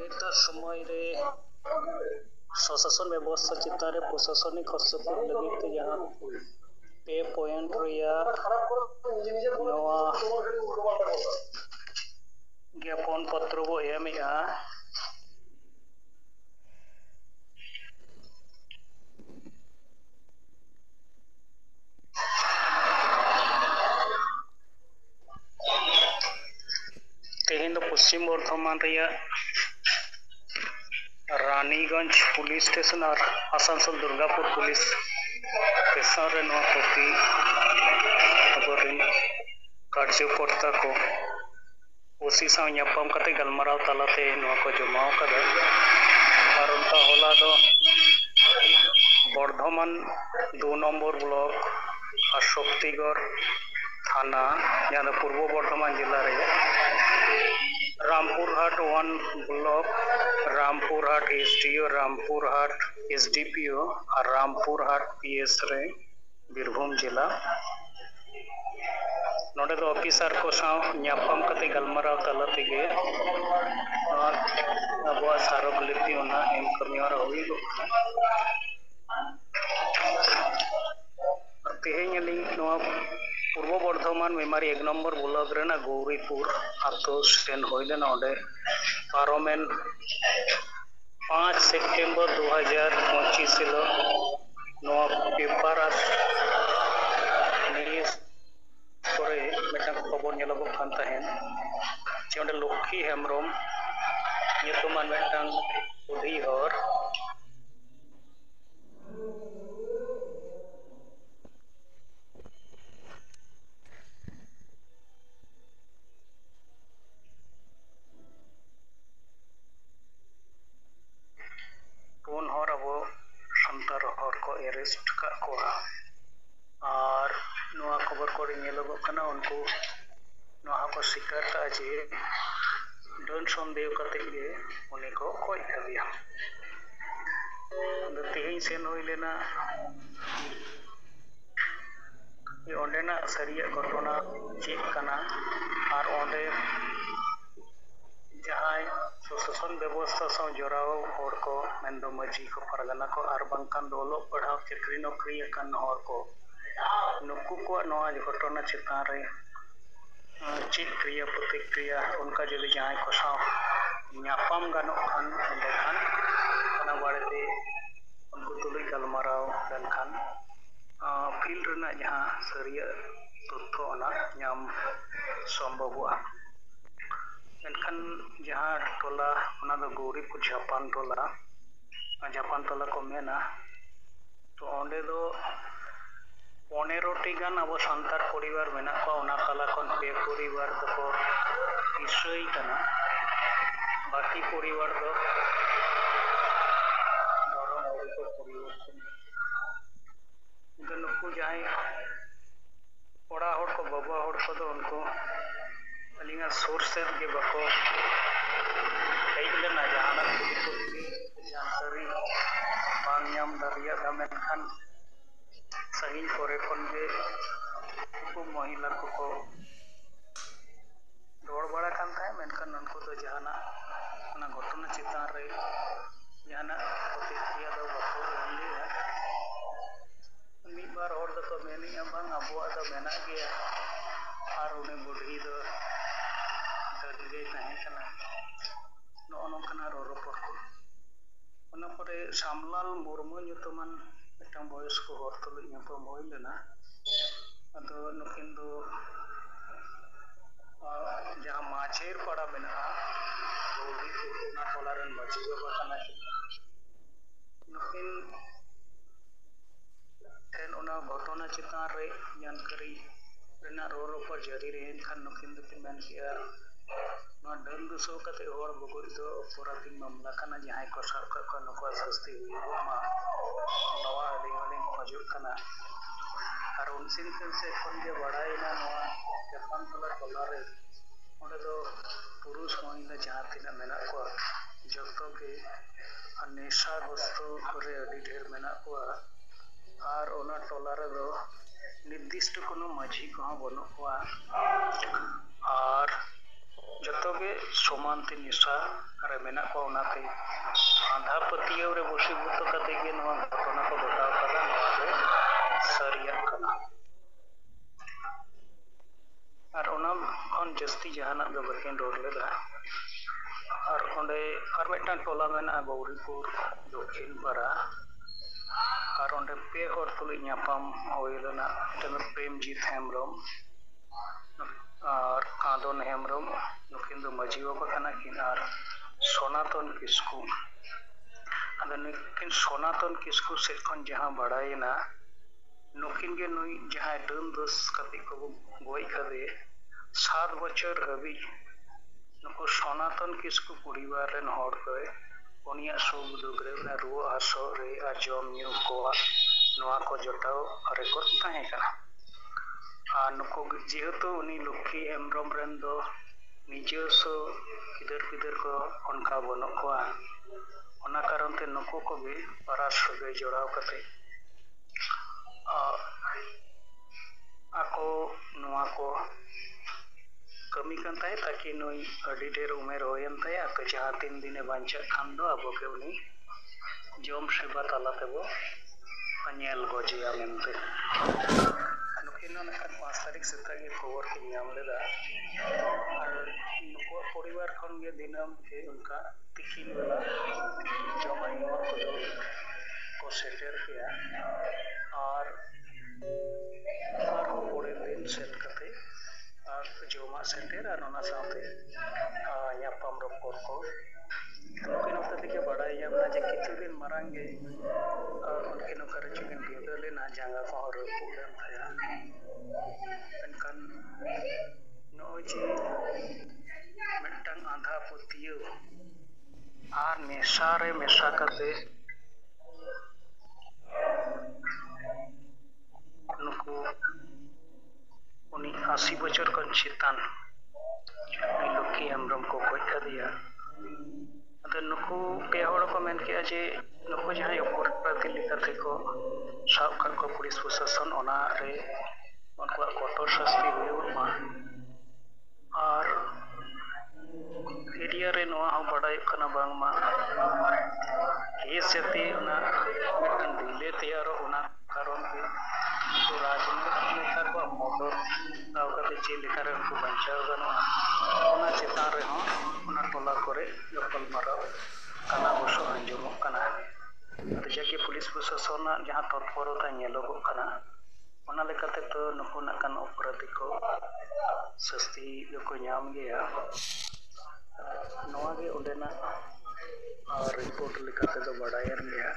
नेता समय रे स्वशासन व्यवस्था चितान रे प्रशासनिक हस्तक्षेप लगित ते जहां पे पॉइंट रिया नवा ज्ञापन पत्र बो एमेआ तेहेन पश्चिम बर्धमान रिया रानीगंज पुलिस स्टेशन और आसानसोल दुर्गापुर पुलिस स्टेशन रे नवा प्रति अबोरिन कार्यकर्ता को ओसी साव ᱧᱟᱯᱟᱢ कते गलमाराव तालाते नवा को जमाव कदा और उनका होला दो बर्धमान 2 नंबर ब्लॉक और शक्तिगढ़ थाना जहां पूर्व बर्धमान जिला रे Rampurhat 1 block Rampurhat SDO Rampurhat SDPO और रामपुरहाट पीएस रे बीरभूम जिला नोडे दो ऑफिसर को साव ᱧᱟᱯᱟᱢ कते गलमाराव तला तेगे अब सारक लिपि ओना एम कमियार होई दो तेहें लिंक नवा पूर्व बर्धमान मेमारी 1 नंबर ब्लॉक रेना गौरीपुर आतो स्टेन होइले नोडे पारोमेन 5 सितंबर 2025 हिलो नवा पेपर न्यूज करे मेटन खबर नेलोगो कान ताहेन जे ओंडे लक्ष्मी हेमरम nyutuman मेटन बुढ़ी हर पुन हर अब संतार हर को एरेस्ट का कोआ और नवा खबर को नेलोगो कना उनको नवा को शिकार का जे डन संदेह कते के उनी को कोई दिया तेहें सेन होई लेना ये ओंडेना सरिया घटना चेक कना और ओंडे जहां सुशासन व्यवस्था साव जोराव हर को मेंदो मजी को परगना को और बंकान दोलो पढ़ाव चाकरी नौकरी अकन हर को नुकु को नवा घटना चितान रे चेक क्रिया प्रतिक्रिया उनका जदि जहां को साव ᱧᱟᱯᱟᱢ गानो खान लेखान कना बाड़ेते उनको तुलुई गलमाराव लेनखान फील्ड रेना जहां सरिया तथ्य ओना नाम संभवआ एनखान जहां टोला ओना दो गौरीपुर जापान टोला को मेना तो ओंडे दो 15टी गान अब संतार परिवार मेना को ओना तला कोन पे परिवार दको इसई कना बाकी परिवार दो धर्म और को परिवर्तन गनुको जाय ओड़ा हड़ को बाबा हड़ को दो उनको अलिंगा सोर्स के बको हेजलेना जहाना पुलिस जानकारी बांग नाम दरिया दामेनखान सही करे खन जे को महिला को रोड बड़ा कान थाय मेनखान उनको तो जहाना ना घटना चितान रे जहाना प्रतिक्रिया दो बको एमलिया मी बार हर दो मेनी बांग अबुआ दो मेना गया और उन्हें बुढ़ी दो दरगे ताहे कना नो नोकना रोरोपर को ओना परे सामलाल मुर्मू nyutuman मिटन बॉयस को हर तुलु ᱧᱟᱯᱟᱢ होई लेना अदो नुकिन दो जहां माछेर पड़ा मेना रोडी ओना टोलारन मजी बाबा कना नुकिन ठेन ओना घटना चितान रे जानकारी रेना रोरोपर जारी रेन खान नुकिन दुकिन मेन किया ना डन दुसो कते हर बगोई दो अपराधी मामला कना जहां को साब का नुको सस्ती हुई मा नवा अलिंग खजुक कना और उनसिन से खन जे बड़ाईना नवा जापान टोला रे ओंडे दो पुरुष महिला जहां तिना मेना को जतो के नेशा वस्तु रे अडी ढेर मेना को और ओना टोला रे दो निर्दिष्ट कोनो माझी को बनो को और jotoge somanti nisa are menak ko onate andha patiyaw re bosibutto kate ge noa ghatona ko bataw kada noa re sariya kana ar ona khon jasti jahanak do bakin rod leda ar onde ar metan tola mena Gauripur Dokhin Para ar onde pe hor tuli nyapam hoy lena ten Premjit Hemrom আর কাঁদন হেমব্রম নুকিন দো মাঝি বাবা কানা কিন আর সনাতন কিসকু আদা নুকিন সনাতন কিসকু সেখন যাহা বাড়াইনা নুকিন গে নুই যাহা ডন দস কাতি কো গই কাদে 7 বছর হাবি নুকু সনাতন কিসকু পরিবার রেন হড় কো উনিয়া সুখ দুখ রে রুয়া হাসো রে আর জম নিউ কো নোয়া কো জটাও রেকর্ড তাহে কানা नुको जेहेतु उनी लुक्की हेम्ब्रम रेन दो निजस्व गिदर पिदर को उनका बनो कोआ ओना कारण ते नुको को भी परास सगै जोड़ाव कते ako noa ko kami kan tay ताकि नुई अडी ढेर उमेर होयन tay तो जहाँ 3 दिने बांचा खान दो अब के उनी जोम सेवा ताला तेबो अनियल गोजिया मेनते नुकिन नखन 5 तारीख सेता गे खबर के नाम लेदा और नुको परिवार खन गे दिनम के उनका तिखिन वाला जमा नोर को सेटर किया और पड़े दिन सेट कते और जमा सेटर और ओना साथे यापम रपोर को नुकिन ओते के बड़ा यामना जे किछु दिन मारांगे उनकिन कर चिकन गेदले ना जांगा को रपु लेन थाया एनकन नोजे मिटन आंधा पुतियो आर मेसारे मेसा कते नुकु उनी 80 बछर कन चितान लुक्की हेम्ब्रम को गoj कदिया अदे नुकु पे हड़ को मेन के जे नुकु जहां अपराधी लेकाते को साब खान को पुलिस प्रशासन ओना रे उनको कठोर शास्ति हुआ और एरिया रे नोआ हो बड़ाई कना बांगमा के सेती ओना मिटन दिले तैयार ओना कारण के तो राजनीति नेता को मदर दाव कते चे लेखा रे को बंचाव गनो ओना चितान रे हो ओना टोला करे गपल मारा काना बसो अंजुम कना जाके पुलिस प्रशासन जहां तत्परता नेलोगो कना ओना लेकाते तो नुकु नकन अपराधी को सस्ती को नाम गया नोआ गे ओडेना रिपोर्ट लेकाते तो बड़ायर गया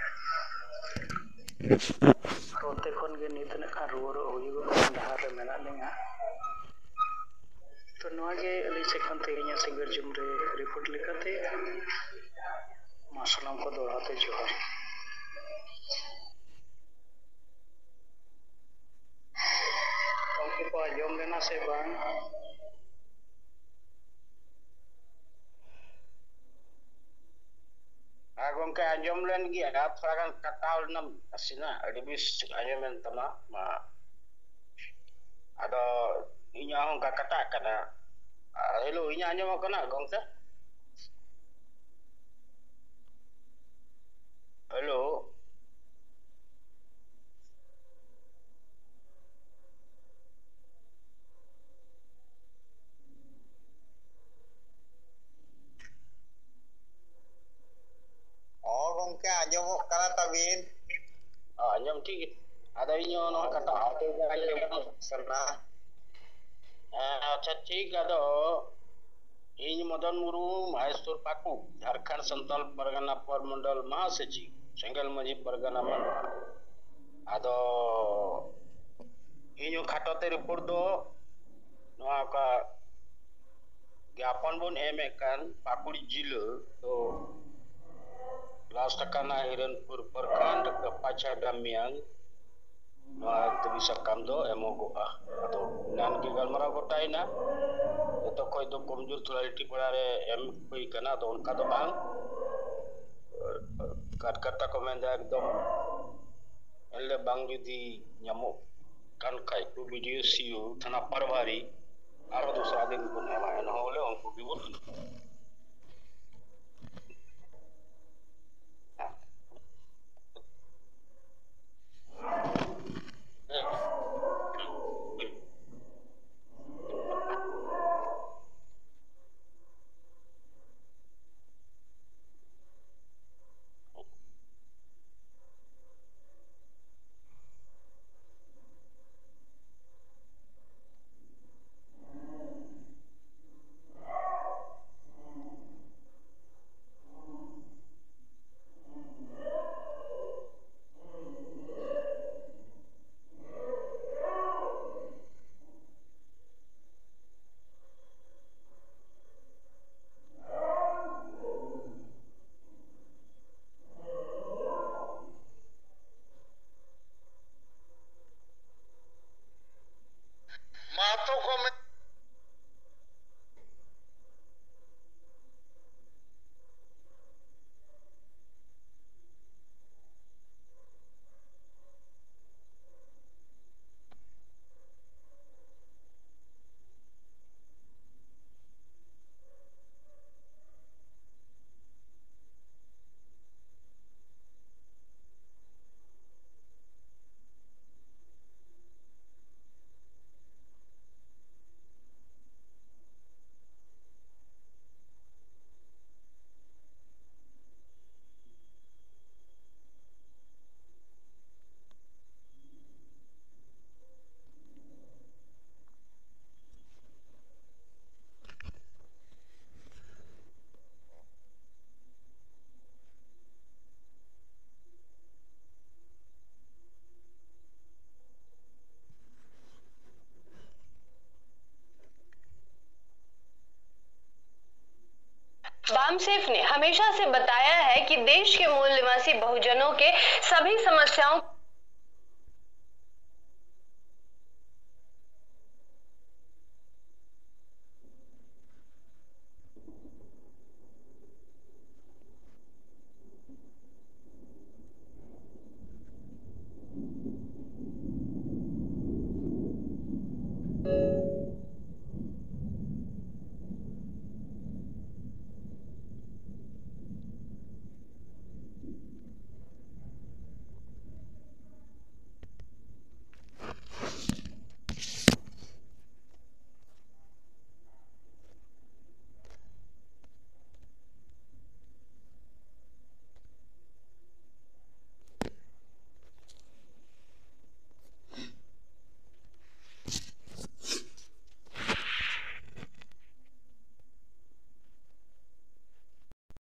रोते खन गे नितने का रुरो हुइगो डहार रे मेना लेंगा तो नोआ गे अली सेखन ते इnya सिंगर जुमरे रिपोर्ट लेकाते मासलाम को दोड़ाते जोहर ओके पा जम लेना से बांग Agong ke anjom len gi ada faragan kataul nam asina adibis anjomen tama ma ada inya hong ka kata kana hello inya anjom kana gong ta hello Gongke anjom kana tabin anjom tik ada inyo no kata ate anjom sana acha ठीक ada इन मदन मुर्मू महेश्वर पाकू झारखंड संताल परगना परमंडल महासचिव सेंगल मजी परगना मन आदो इन खाटोते report दो नोआ का ज्ञापन बन एम कान पाकुड़ी जिले तो last kana Hiranpur Perkhand Kepaca Damiang nua tebi sakam do emogoa atau nan ki galmarao gotaina to koy do komjur thulati parare em koi kana to unka do bang kat kata komenda ekdom elle bang judi nyamuk kan kai tu video siu thana parvari ᱟᱨᱚ ᱫᱚᱥᱨᱟ ᱫᱤᱱ ᱵᱚᱱ ᱮᱢᱟ ᱮᱱᱦᱚᱸ ᱵᱚᱞᱮ ᱩᱱᱠᱩ ᱜᱮᱵᱚᱱ Mato ko BAMCEF ने हमेशा से बताया है कि देश के मूल निवासी बहुजनों के सभी समस्याओं